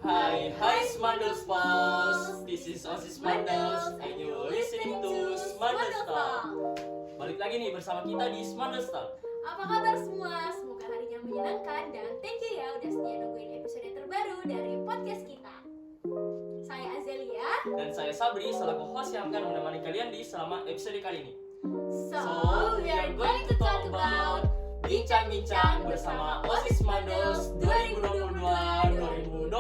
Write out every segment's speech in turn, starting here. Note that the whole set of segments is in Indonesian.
Hai Smandels Pals, this is Osis Smandels and you listening to Smandels Talk. Balik lagi nih bersama kita di Smandels Talk. Apa kabar semua? Semoga harinya menyenangkan dan thank you ya udah setia nungguin episode terbaru dari podcast kita. Saya Azelia Dan saya Sabri selaku host yang akan menemani kalian di selama episode kali ini. So, we are going to talk about bincang-bincang bersama Osis Smandels 2022-2023.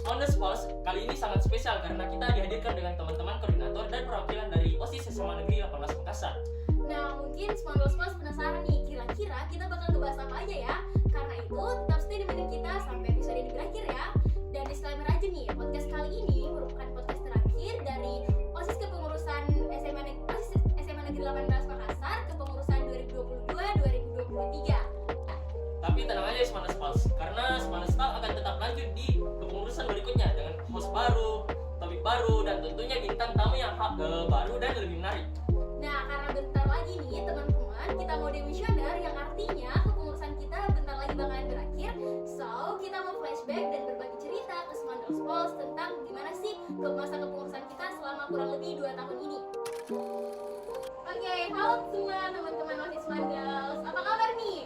Smandels Pals kali ini sangat spesial karena kita dihadirkan dengan teman-teman koordinator dan perwakilan dari OSIS SMA Negeri 18 Makassar. Nah, mungkin Smandels Pals penasaran nih, kira-kira kita bakal ngebahas apa aja ya? Karena itu, tetap stay dengerin kita sampai episode ini berakhir ya. Dan disclaimer aja nih, podcast kali ini merupakan podcast terakhir dari OSIS kepengurusan SMA Negeri 18 Makassar kepengurusan 2022-2023. Tapi tenang aja Smandels Pals, karena Smandels Talk akan tetap lanjut di kepengurusan berikutnya dengan host baru, topik baru, dan tentunya bintang tamu yang baru dan lebih menarik. Nah, karena bentar lagi nih teman-teman, kita mau demisioner yang artinya kepengurusan kita bentar lagi bakalan berakhir. So, kita mau flashback dan berbagi cerita ke Smandels Pals tentang gimana sih masa kepengurusan kita selama kurang lebih 2 tahun ini. Oke, halo semua teman-teman OSIS Smandels. Apa kabar nih?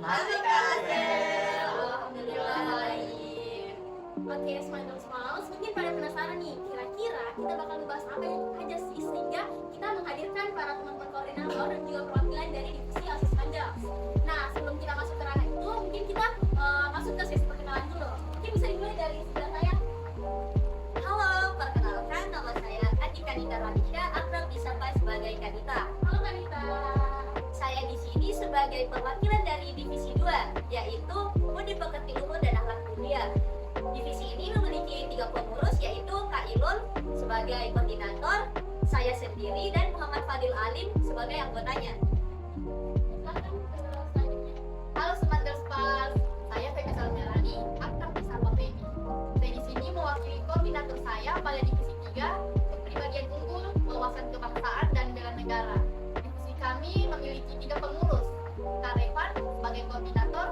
Halo Kak Azel. Alhamdulillah baik. Oke, Smandels Pals, mungkin pada penasaran nih, kira-kira kita bakal ngebahas apa aja sih sehingga kita menghadirkan para teman-teman koordinator dan juga perwakilan dari divisi OSIS Smandels. Nah, sebelum kita masuk ke ranah itu, mungkin kita masuk ke sesi perkenalan dulu. Mungkin bisa dimulai dari sebelah saya. Halo, perkenalkan nama saya Atika Nita Ranisha, akrab disapa sebagai Kanita. Halo Kanita. Saya di sini sebagai perwakilan dari divisi 2, yaitu Budi Pekerti Umum dan Akhlak Mulia. Divisi ini memiliki 3 pengurus, yaitu Kak Ilul sebagai koordinator, saya sendiri dan Muhammad Fadil Alim sebagai anggotanya. Silakan selanjutnya. Halo Smandels Pals, saya Femi Salmerani, akrab disapa Femi. Saya di sini mewakili koordinator saya pada divisi 3 kepribadian unggul, wawasan kebangsaan dan bela negara. Divisi kami memiliki 3 pengurus, Kak Revan sebagai koordinator,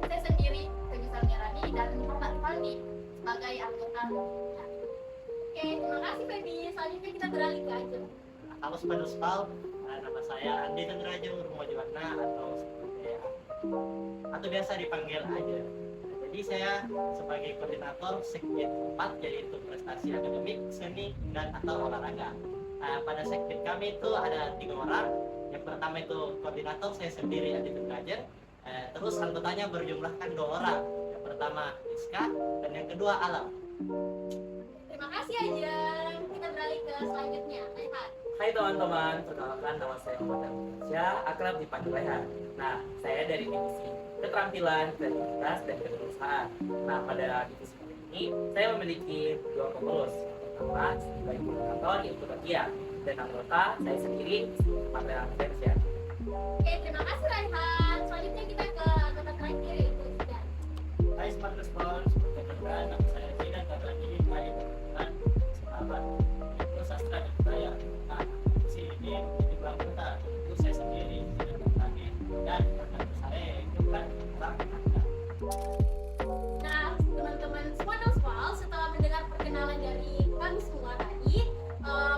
saya sendiri Femi Salmerani dan Muhammad Fandi sebagai anggota. Oke, terima kasih Feby. Selanjutnya kita beralih ke Ajeng. Halo Smandels Pals, nama saya Andi Tendrajung Rumojiwarna atau biasa dipanggil aja. Jadi saya sebagai koordinator sekbid 4, yaitu prestasi akademik, seni, dan atau olahraga. Pada sekbid kami itu ada 3 orang. Yang pertama itu koordinator saya sendiri Andi Tendrajung. Terus anggotanya berjumlahkan 2 orang. Yang pertama Iska dan yang kedua Alam. Terima kasih Ajeng. Kita beralih ke selanjutnya. Rehan. Hai teman-teman, perkenalkan nama saya Muhammad Indonesia, akrab dipanggil Rehan. Nah, saya dari divisi keterampilan, kreativitas, dan kewirausahaan. Nah, pada divisi ini saya memiliki 2 pengurus. Yang pertama sebagai koordinator yaitu Bagia, dan anggota saya sendiri Partai Indonesia. Oke, terima kasih Raihan. Selanjutnya kita ke anggota terakhir yaitu Zidan. Hai Smandels Pals, perkenalkan nama saya Zidan dan lagi saya kebetulan sahabat itu sastra dan budaya. Nah, di sini menjadi 2 anggota, itu saya sendiri Zidan Tani dan rekan saya itu kan Rangga. Nah, teman-teman Smandels Pals, setelah mendengar perkenalan dari kami semua tadi,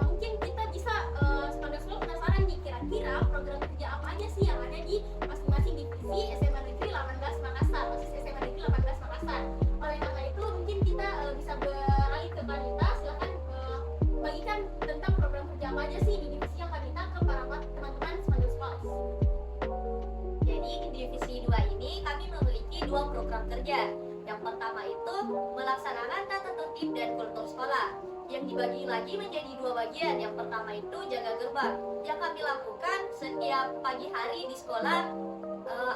mungkin kita bisa Smandels Pals penasaran nih, kira-kira program kerja apa aja sih yang ada di masing-masing divisi SMA Negeri 18 Makassar, OSIS SMA Negeri 18 Makassar. Oleh karena itu, mungkin kita bisa beralih ke Kanita. Silahkan bagikan tentang program kerja apa aja sih di divisi yang Kanita ke para teman-teman Smandels Pals. Jadi di divisi 2 ini kami memiliki 2 program kerja. Yang pertama itu melaksanakan tata tertib dan kultur sekolah, yang dibagi lagi menjadi 2 bagian. Yang pertama itu jaga gerbang, yang kami lakukan setiap pagi hari di sekolah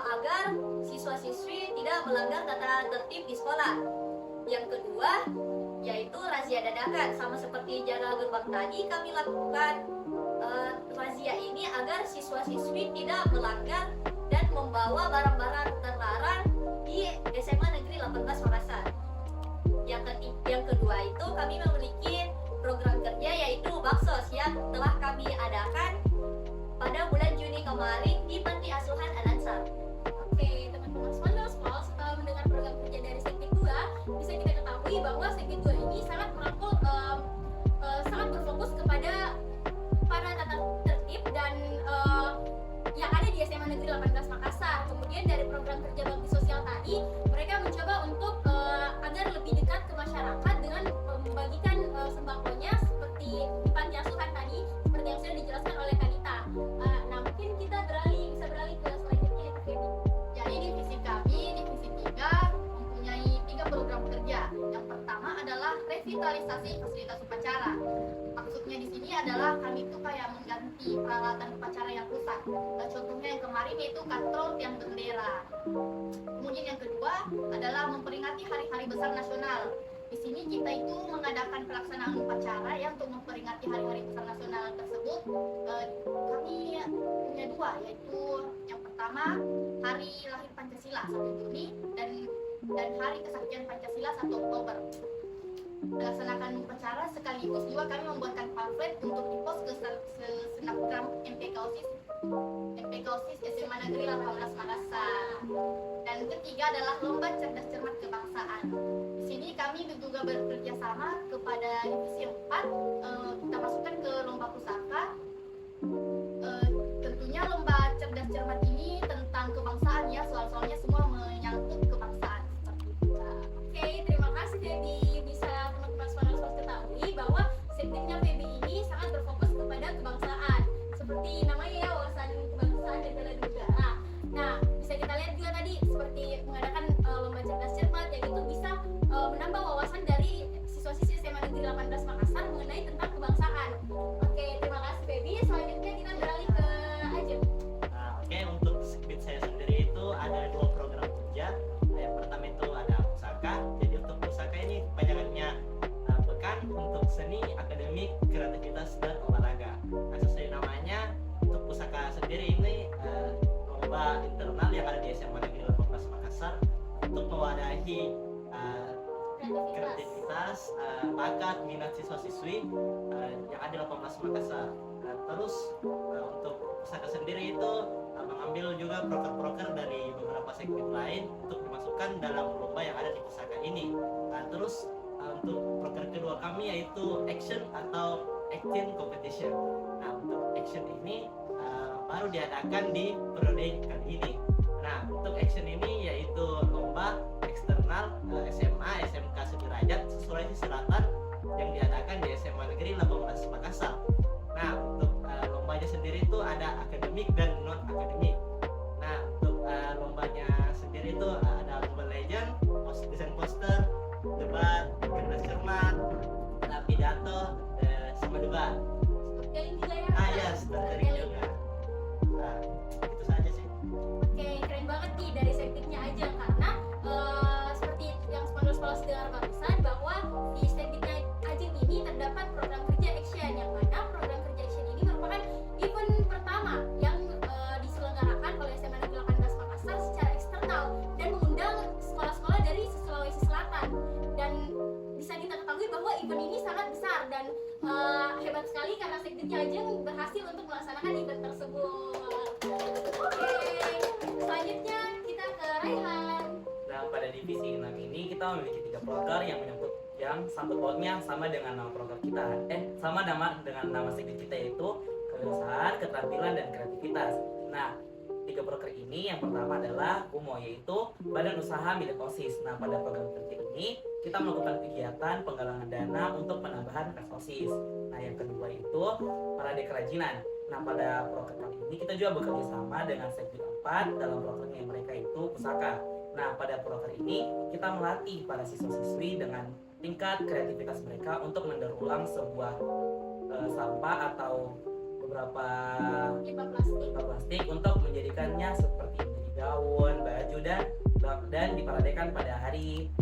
agar siswa-siswi tidak melanggar tata tertib di sekolah. Yang kedua yaitu razia dadakan, sama seperti jaga gerbang tadi, kami lakukan razia ini agar siswa-siswi tidak melanggar dan membawa barang-barang terlarang di SMA Negeri 18 Makassar. Yang kedua itu kami memiliki program kerja yaitu Baksos yang telah kami adakan pada bulan Juni kemarin di Panti Asuhan Al-Ansar. Oke, teman-teman Smandels Pals, setelah mendengar program kerja dari Sekti 2, revitalisasi fasilitas upacara. Maksudnya di sini adalah kami itu kayak mengganti peralatan upacara yang rusak. Contohnya yang kemarin itu katrol tiang bendera. Kemudian yang kedua adalah memperingati hari-hari besar nasional. Di sini kita itu mengadakan pelaksanaan upacara ya untuk memperingati hari-hari besar nasional tersebut. Kami punya dua, yaitu yang pertama hari lahir Pancasila 1 Juni dan hari kesaktian Pancasila 1 Oktober. Melaksanakan upacara sekaligus juga kami membuatkan pamflet untuk dipost ke snapgram MPK OSIS SMA Negeri 18 Makassar. Dan ketiga adalah lomba cerdas cermat kebangsaan. Di sini kami juga bekerja sama kepada divisi 4, kita masukkan ke lomba pusaka. Tentunya lomba cerdas cermat ini tentang kebangsaan ya, soal-soalnya semua menyangkut kebangsaan seperti itu. Oke, terima kasih Debbie. Bisa teman-teman semua ketahui bahwa sekdiknya PB ini sangat berfokus kepada kebangsaan. Seperti namanya ya, wawasan kebangsaan dan bela negara. Nah, bisa kita lihat juga tadi seperti mengadakan lomba cerdas cermat yang itu bisa menambah wawasan dari siswa-siswi SMA Negeri 18 Makassar mengenai tentang kebangsaan. Oke, terima kasih Baby. Selanjutnya kita beralih ke Ajeng. Oke, untuk Sekbid saya sendiri itu ada 2 program kerja. Yang pertama itu ada pusaka. Jadi untuk pusaka ini kepanjangannya pekan untuk seni, akademik, kreativitas, dan olahraga. Nah, sesuai namanya, untuk pusaka sendiri ini lomba internal yang ada di SMA Negeri 18 Makassar untuk mewadahi kreativitas, bakat, minat siswa-siswi yang ada di 18 Makassar. Terus untuk pusaka sendiri itu mengambil juga proker-proker dari beberapa segmen lain untuk dimasukkan dalam lomba yang ada di pusaka ini. Terus untuk proker kedua kami yaitu action atau acting competition. Nah, untuk action ini baru diadakan di periode kali ini. Nah, untuk action ini yaitu lomba eksternal SMA SMK Sederajat Sulawesi Selatan yang diadakan di SMA Negeri 18 Makassar. Nah, untuk lombanya sendiri itu ada akademik dan non akademik. Nah, untuk lombanya sendiri itu ada lomba legend, desain poster, debat, cerdas cermat, pidato, sama debat. Storytelling juga ya. Ya, storytelling juga. Nah, itu saja sih. Oke, keren banget nih dari sekdiknya aja karena seperti yang sponsor dengar barusan bahwa di sekdiknya Ajeng ini terdapat program kerja action yang mana program kerja action ini merupakan event pertama yang diselenggarakan oleh SMA Negeri 18 Makassar secara eksternal dan mengundang sekolah-sekolah dari Sulawesi Selatan. Dan bisa kita ketahui bahwa event ini sangat besar dan hebat sekali karena sekdiknya Ajeng berhasil untuk melaksanakan event tersebut. Oke, selanjutnya kita ke Raihan. Nah, pada divisi 6 ini kita memiliki 3 proker yang sangkut pautnya sama dengan nama proker kita. Sama dengan nama segmen kita, yaitu kewirausahaan, keterampilan, dan kreativitas. Nah, 3 proker ini yang pertama adalah UMO, yaitu Badan Usaha Milik OSIS. Nah, pada program kerja ini kita melakukan kegiatan penggalangan dana untuk penambahan kas OSIS. Nah, yang kedua itu Parade Kerajinan. Nah, pada proker kali ini kita juga bekerja sama dengan Sekbid 4 dalam prokernya mereka itu pusaka. Nah, pada proker ini kita melatih para siswa-siswi dengan tingkat kreativitas mereka untuk mendaur ulang sebuah sampah atau beberapa Limbah plastik untuk menjadikannya seperti menjadi gaun, baju dan diparadekan pada hari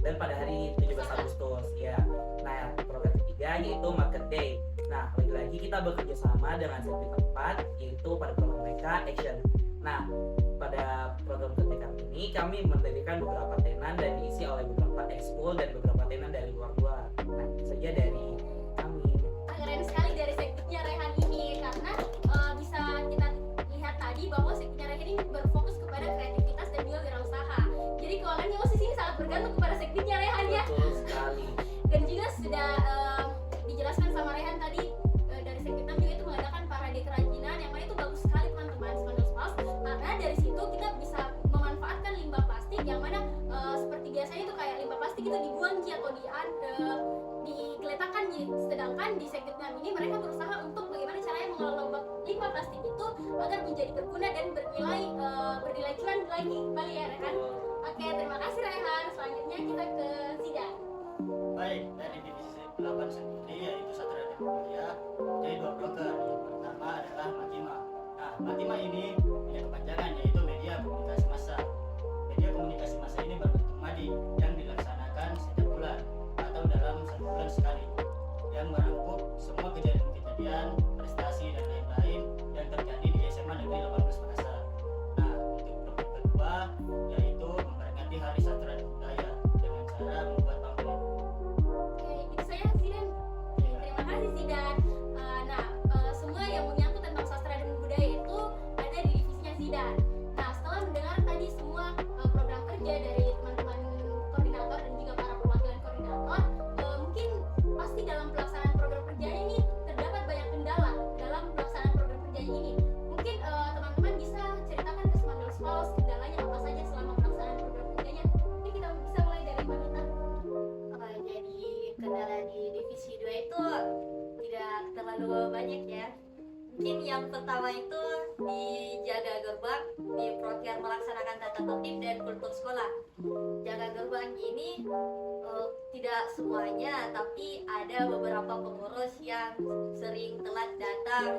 dan pada hari 17 Agustus ya. Nah, program ketiga yaitu Market Day. Nah, lagi-lagi kita bekerja sama dengan Sekbid 4 yaitu pada program mereka Action. Nah, pada program ketika ini kami mendirikan beberapa tenan dan diisi oleh beberapa ekskul dan beberapa tenan dari luar. Nah, itu saja dari kami. Keren sekali dari sekdiknya Rehan ini karena bisa kita lihat tadi bahwa sekdiknya Rehan ini berfokus kepada kreativitas dan juga wirausaha. Jadi keuangannya OSIS ini sangat bergantung kepada sekdiknya Rehan ya. Betul sekali. Dan juga sudah dijelaskan sama Rehan tadi dari sekdik 6 juga itu mengadakan parade kerajinan yang mana itu bagus sekali teman-teman Spandals karena dari situ kita bisa memanfaatkan limbah plastik yang mana seperti biasanya itu kayak limbah plastik itu dibuang atau digeletakkan sedangkan di sekdik 6 ini mereka berusaha untuk bagaimana caranya mengelola limbah plastik itu agar menjadi berguna dan bernilai cuan lagi kembali ya Rehan. Oke, terima kasih Rehan. Selanjutnya kita ke Zidan. Baik, dari divisi 8 sendiri yaitu Sastra dan Budaya, jadi 2 broker. Yang pertama adalah Makima. Nah, Makima ini punya kepanjangan yaitu Media Komunikasi Massa. Media Komunikasi Massa ini berbentuk MADI yang dilaksanakan setiap bulan atau dalam 1 bulan sekali, yang merangkup semua kejadian-kejadian, prestasi dan lain-lain yang terjadi di SMA Negeri 18 Makassar. Nah, untuk broker kedua yaitu memperingati Hari Sastra dan Budaya dengan cara membuat pamflet. Oke, itu saya Zidan. Terima kasih Zidan. Semua yang menyangkut tentang sastra dan budaya itu ada di divisinya Zidan. Nah, setelah mendengar tadi semua program kerja dari teman-teman koordinator dan juga para perwakilan koordinator, mungkin pasti dalam pelaksanaan program kerjanya ini terdapat banyak kendala dalam pelaksanaan program kerjanya ini. Mungkin teman-teman bisa ceritakan ke Smandels Pals kendalanya apa saja selama pelaksanaan program kerjanya. Mungkin kita bisa mulai dari Manita. Jadi kendala di divisi 2 itu tidak terlalu banyak ya. Mungkin yang pertama itu di jaga gerbang, di proker melaksanakan tata tertib dan kultur sekolah. Jaga gerbang ini tidak semuanya, tapi ada beberapa pengurus yang sering telat datang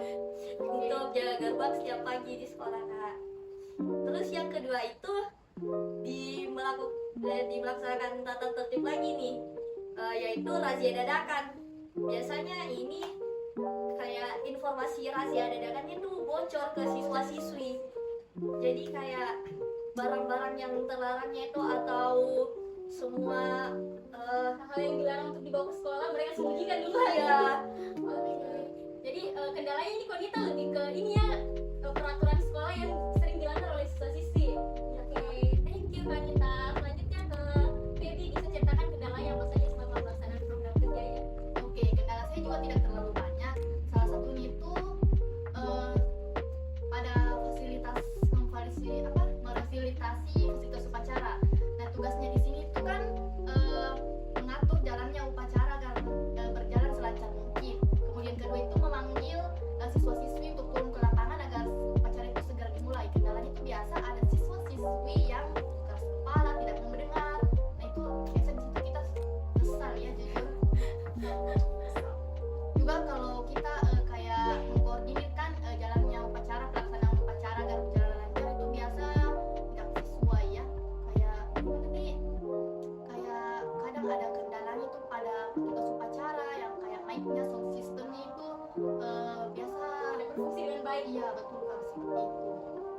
untuk jaga gerbang setiap pagi di sekolah, Kak. Terus yang kedua itu melaksanakan tata tertib lagi nih, yaitu razia dadakan. Biasanya ini kayak informasi razia dadakannya tuh bocor ke siswa-siswi. Jadi kayak barang-barang yang terlarangnya itu atau semua Hal yang dilarang untuk dibawa ke sekolah mereka sembunyikan dulu ya. Oke. Jadi kendalanya ini Konita lebih ke ini ya, peraturan sekolah yang sering dilanggar oleh siswa-siswi. Oke, thank you Konita. Selanjutnya ke Feby, bisa ceritakan kendalanya apa saja selama pelaksanaan program kerjanya. Oke, kendala saya juga tidak terlalu banyak. Salah satunya itu pada memfasilitasi fasilitas upacara. Nah, tugasnya di sini itu kan mengatur jalannya upacara agar berjalan selancar mungkin. Kemudian kedua itu memanggil siswa-siswi untuk turun ke lapangan agar upacara itu segera dimulai. Kendalanya itu biasa ada siswa-siswi yang keras kepala, tidak mau mendengar. Nah, itu biasanya di situ kita kesal ya jujur. Juga kalau kita kayak mengkoordinirkan jalannya upacara, pelaksanaan upacara agar berjalan lancar itu biasa tidak sesuai ya. Kayak gimana nih? Kayak kadang ada kendalanya itu pada petugas upacara yang kayak mic-nya sound system-nya itu biasa Ada berfungsi dengan baik. iya betul kan seperti itu.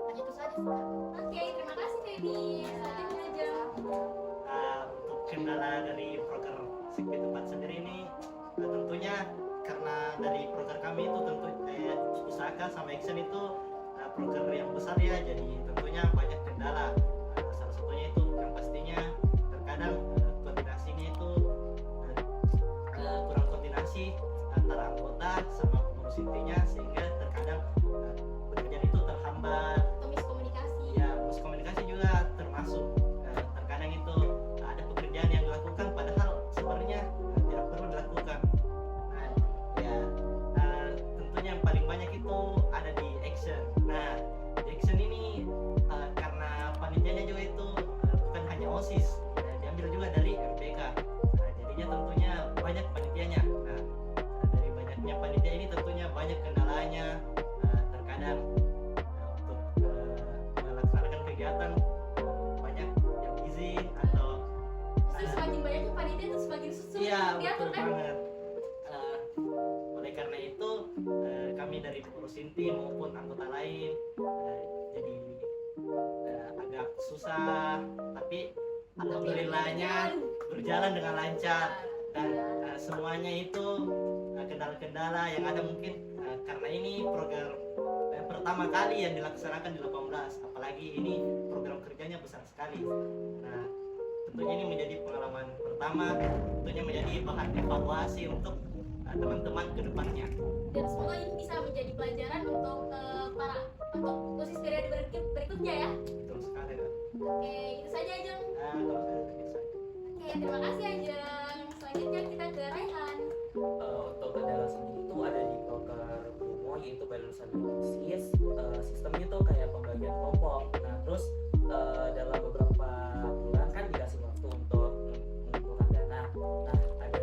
Hanya itu saja sih, Kak. Oke, terima kasih Feby. Selanjutnya Jeng. Untuk kendala dari proker Sekbid 4 sendiri ini tentunya karena dari proker kami itu tentu Pusaka sama Action itu proker yang besar ya, jadi tentunya banyak kendala. Salah satunya itu yang pastinya terkadang koordinasinya itu kurang koordinasi antara anggota sama pengurus intinya, sehingga terkadang pekerjaan itu terhambat. Atau miskomunikasi. Ya, miskomunikasi juga termasuk. Terkadang itu ada pekerjaan yang dilakukan padahal sebenarnya tidak perlu dilakukan. Nah, ya tentunya yang paling banyak itu ada di Action. Nah, di Action ini karena panitianya juga itu bukan hanya OSIS, diambil juga dari MPK. Nah, jadinya tentunya banyak panitianya. Nah, dari banyaknya panitia ini tentunya banyak kendalanya. Terkadang untuk melaksanakan kegiatan banyak yang izin atau Justru semakin banyaknya panitia itu semakin sulit iya diatur betul kan? banget. Oleh karena itu kami dari pengurus inti maupun anggota lain jadi agak susah, tapi alhamdulillahnya berjalan dengan lancar dan semuanya itu kendala-kendala yang ada mungkin karena ini program pertama kali yang dilaksanakan di 18, apalagi ini program kerjanya besar sekali. Nah, tentunya ini menjadi pengalaman pertama, tentunya menjadi bahan evaluasi untuk teman-teman ke depannya. Dan semoga ini bisa menjadi pelajaran untuk untuk OSIS periode berikutnya ya. Betul sekali kan. Oke, itu saja Ajeng. Kalau saya terbiasa. Oke, terima kasih Ajeng. Selanjutnya kita ke Raihan. Untuk kendala sendiri itu ada di proker umum, yaitu pada lulusan OSIS. Sistemnya tuh kayak pembagian kelompok. Nah, terus dalam beberapa bulan kan dikasih waktu untuk mengumpulkan dana. Nah, ada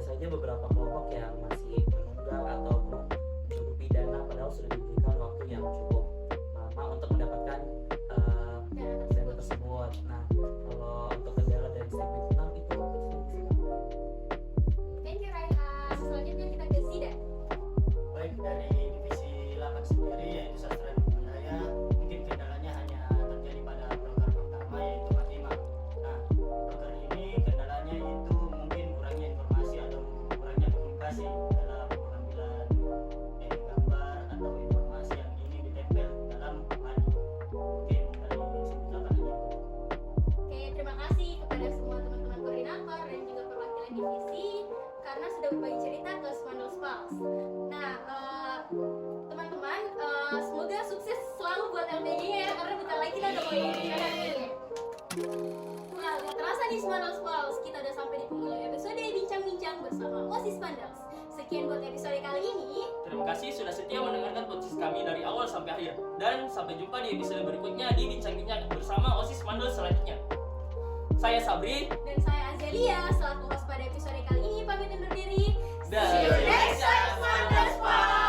OSIS Mandals Pals, kita udah sampai di penghujung episode bincang-bincang bersama OSIS Mandals. Sekian buat episode kali ini. Terima kasih sudah setia mendengarkan podcast kami dari awal sampai akhir. Dan sampai jumpa di episode berikutnya di bincang-bincang bersama OSIS Mandals selanjutnya. Saya Sabri. Dan saya Azelia, selaku host pada episode kali ini pamit undur diri. Dan See you next time, Mandals Pals.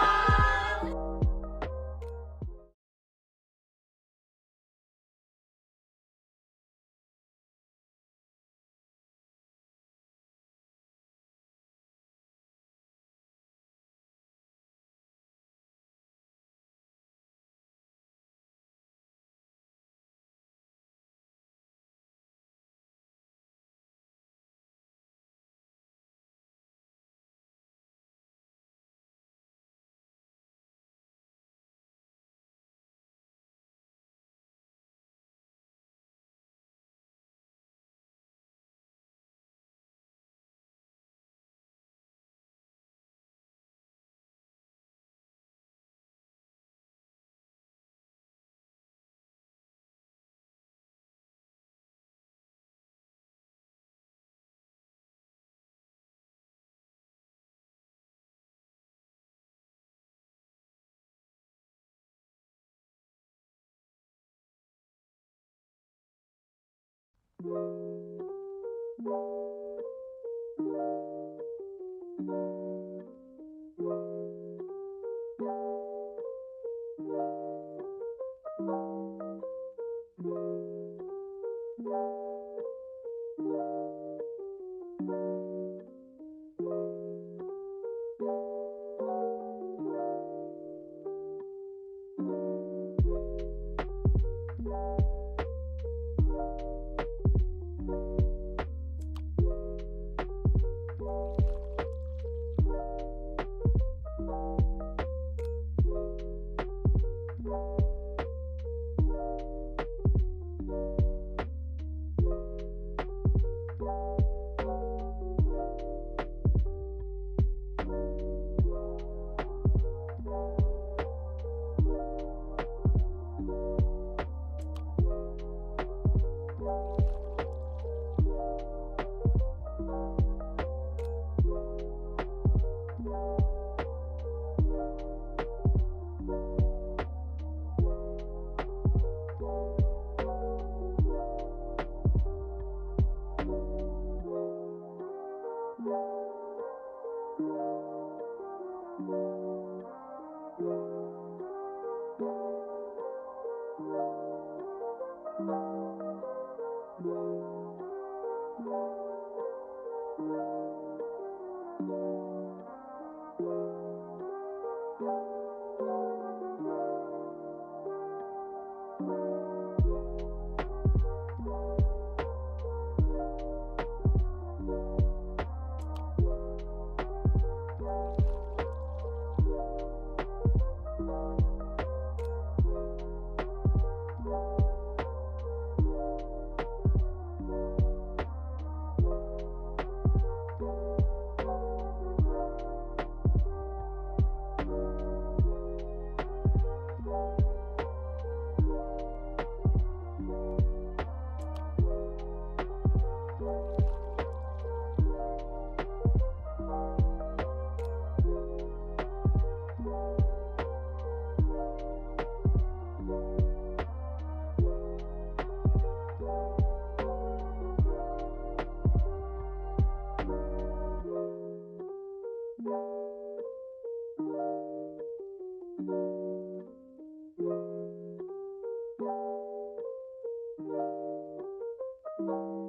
Thank you.